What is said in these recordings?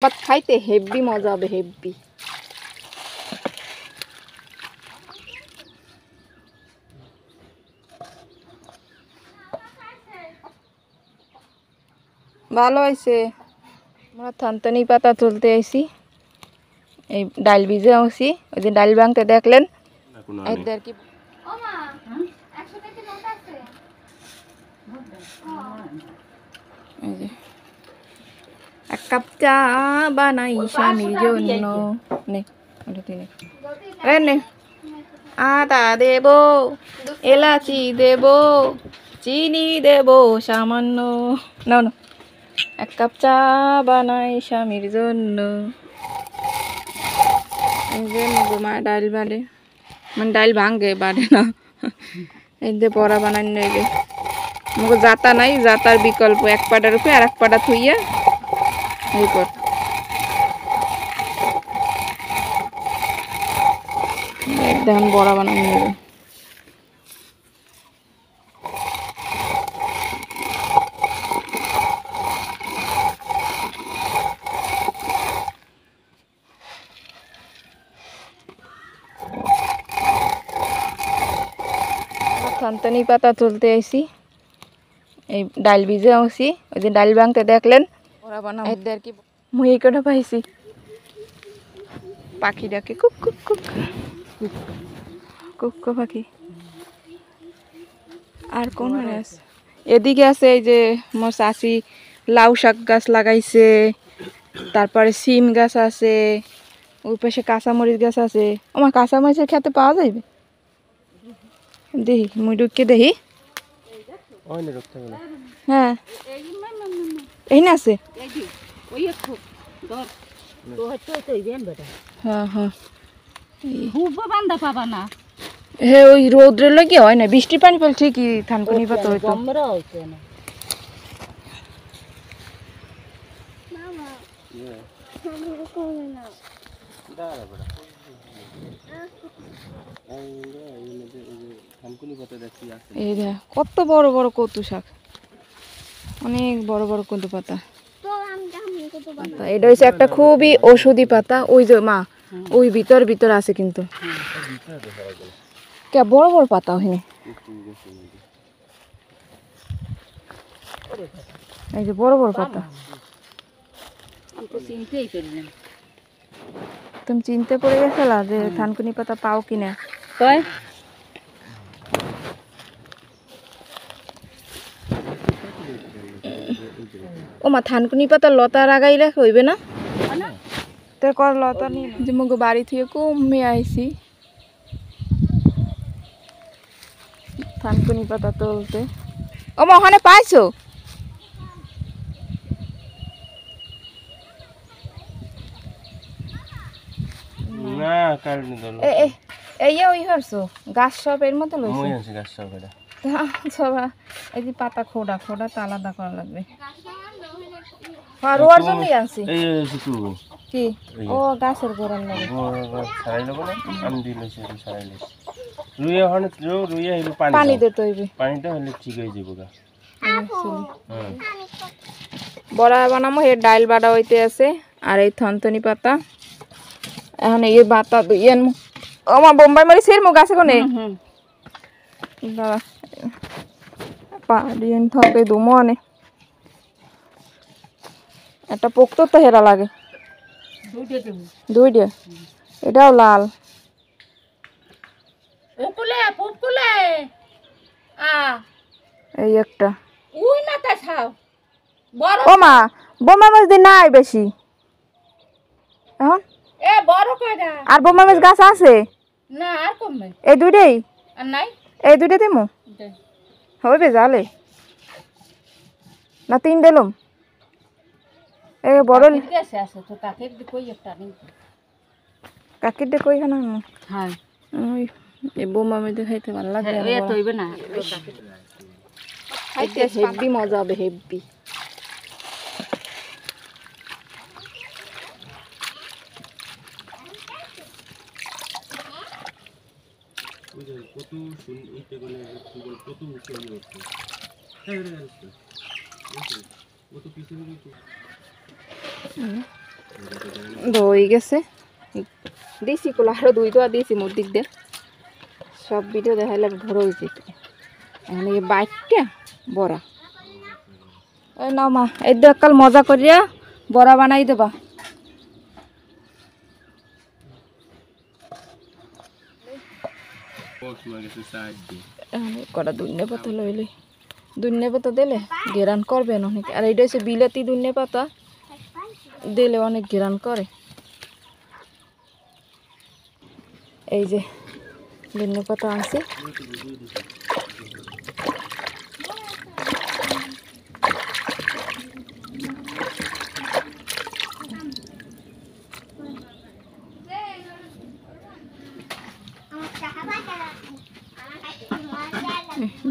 ভাত খাইতে হেভি মজা হবে, হেভি। ভালো হয়েছে। আমরা থানতানি পাতা তুলতে আইছি, এই ডাল ভিজে আসি। ওই যে ডাল ভাঙতে দেখলেন, এদের কি এক কাপ চা বানাই স্বামীর জন্য। নে আদা দেব, এলাচি দেব, চিনি দেব সামান্য। নাও না, এক কাপ চা বানাই স্বামীর জন্য। মা ডাল বাড়ে, মানে ডাল ভাঙে, বাড়ে না। এই যে বড়া বানাই নইলে আমাকে জাতা নাই, জাতার বিকল্প এক পাটার উপরে আর এক পাটা থুইয়া এই কর। দেখেন বড়া বানাই নেবে। থানতানি পাতা তুলতে আইছি, এই ডাল ভিজে আসি। ওই যে ডাল ভাঙতে দেখলেন, ওরা বানাও এদের কি মুই এই কটা পাইছি। পাখি ডাকে কুক কুক কুক, কুক পাখি। আর কোন আছে? এদিকে আছে এই যে মোর চাচি লাউ শাক গাছ লাগাইছে, তারপরে সিম গাছ আছে, ওই পাশে কাঁচামরিচ গাছ আছে। আমার কাঁচামরিচের খেতে পাওয়া যাইবে? দেখি মুই ঢুকে দেখি। হ্যাঁ এই না আছে। হ্যাঁ হ্যাঁ, হ্যাঁ ওই রোদ্রের লাগে হয় না, বৃষ্টি পানি পেলে ঠিকই থানকুনি পাতা হইতো। এই দেখ কত বড় বড় কচু শাক, অনেক বড় বড় কচু পাতা। এটা হচ্ছে একটা খুবই ঔষধি পাতা। ওই যে মা ওই ভিতর ভিতর আছে, কিন্তু কে বড় বড় পাতা হয়নি। এই যে বড় বড় পাতা, তুমি চিনতে পড়ে গেছিলা যে থানকুনি পাতা পাও কিনা? তাই ও মা থানকুনি পাতা লতা লাগাইলে হইবে না? তোর কর লতা নি যে মুগো বাড়ি থেকে কমে আইছি থানকুনি পাতা তুলতে। ও মা ওখানে পাইছো? না কারণে দলো এই ওই হরছো গাছ সব এর মধ্যে লইছে। মই আছি গাছ সব এটা সবা এই যে পাতা খোড়া খোড়া তো আলাদা করা লাগবে। আর রোয়ার জন্যই আনছি। এই কিছু কি ও গাছের গোড়ার লাগে ছাড়াই লব না, আমি দিলছি ছাড়াইলে রুইয়া হনে রুইয়া হইলো পানি দিতে হইবে। পানিটা হলে ঠিক হয়ে যাবে গা। বড়া বানামো, এর ডাল বাড়া হইতে আছে। আর এই থনথনি পাতা এখন এই পাতা দুই আনমু। আমার বোম্বাই মারি সের মো গাছে কোনে দাঁড়া পা দিয়ে থকে দুমো আনে। একটা পোক্ত তো হেরা লাগে, দুইটা এটাও লাল। এই একটা ও মা বোম্বাই মাছ দিয়ে নাই বেশি এখন। আর বোম্বাই মাছ গাছ আছে না আর কমবে এই দুইটাই, আর নাই এই দুইটা দিমু হইবে জালে না তিন দিলুম। এ বড় গেছে আছে তো কাকে কই একটা নেই। কাকির ডে কই খানা হ্যাঁ ওই এই বোমা মধ্যে খাইতে ভালো লাগে। এ তো হইবে না, খাইতে হেভি মজা হবে, হেভি। কত উঠতে গেলে কত উঠতে গেলে কত পিছনে হয়ে গেছে দিছি কোলা আরো 2 দোয়া দিয়েছি মোর দিক দিয়ে সব ভিডিও দেখাইলে ভরে হয়েছে এখন এই বাইকটা বড়া ওই না মা এই তো কাল মজা করিয়া বড়া বানাই দেবা কটা ধনে পাতা লইলে ধনে পাতা দিলে গেরান করবেন অনেক আর এইটা হচ্ছে বিলাতি ধনে পাতা দিলে অনেক গেরান করে এই যে ধনে পাতা আছে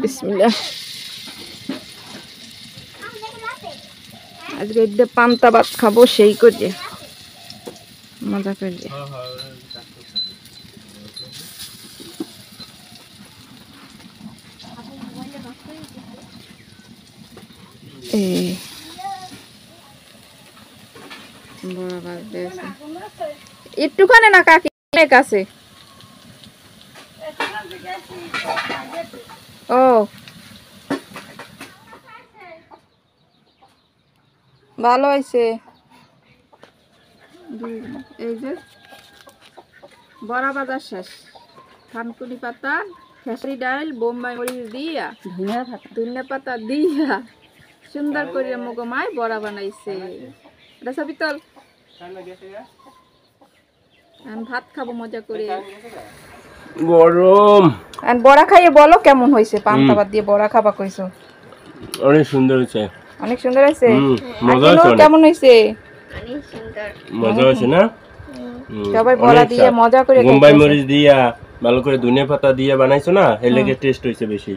বিসমিল্লাহ আজকে ঈদে পান্তা ভাত খাবো সেই করে মজা করে একটুখানে না কাকি অনেক আছে ও ভালো হয়েছে এই যে বড়া বাজার শেষ থানকুনি পাতা খেসারি ডাল বোম্বাই মরিচ দিয়া ধনিয়া পাতা দিয়া সুন্দর করে মুগো মায় বড়া বানাইছে এটা সবই তল ভাত খাবো মজা করে গরম বড়া খাইয়ে বলো কেমন হয়েছে পান্তা ভাত দিয়ে বড়া খাবা কইছো অনেক সুন্দর হয়েছে অনেক সুন্দর হয়েছে মজা হয়েছে কেমন হয়েছে মজা হয়েছে না সবাই বড়া দিয়ে মজা করে বোম্বাই মরিচ দিয়া ভালো করে ধনিয়া পাতা দিয়া বানাইছো না এর লেগে টেস্ট হয়েছে বেশি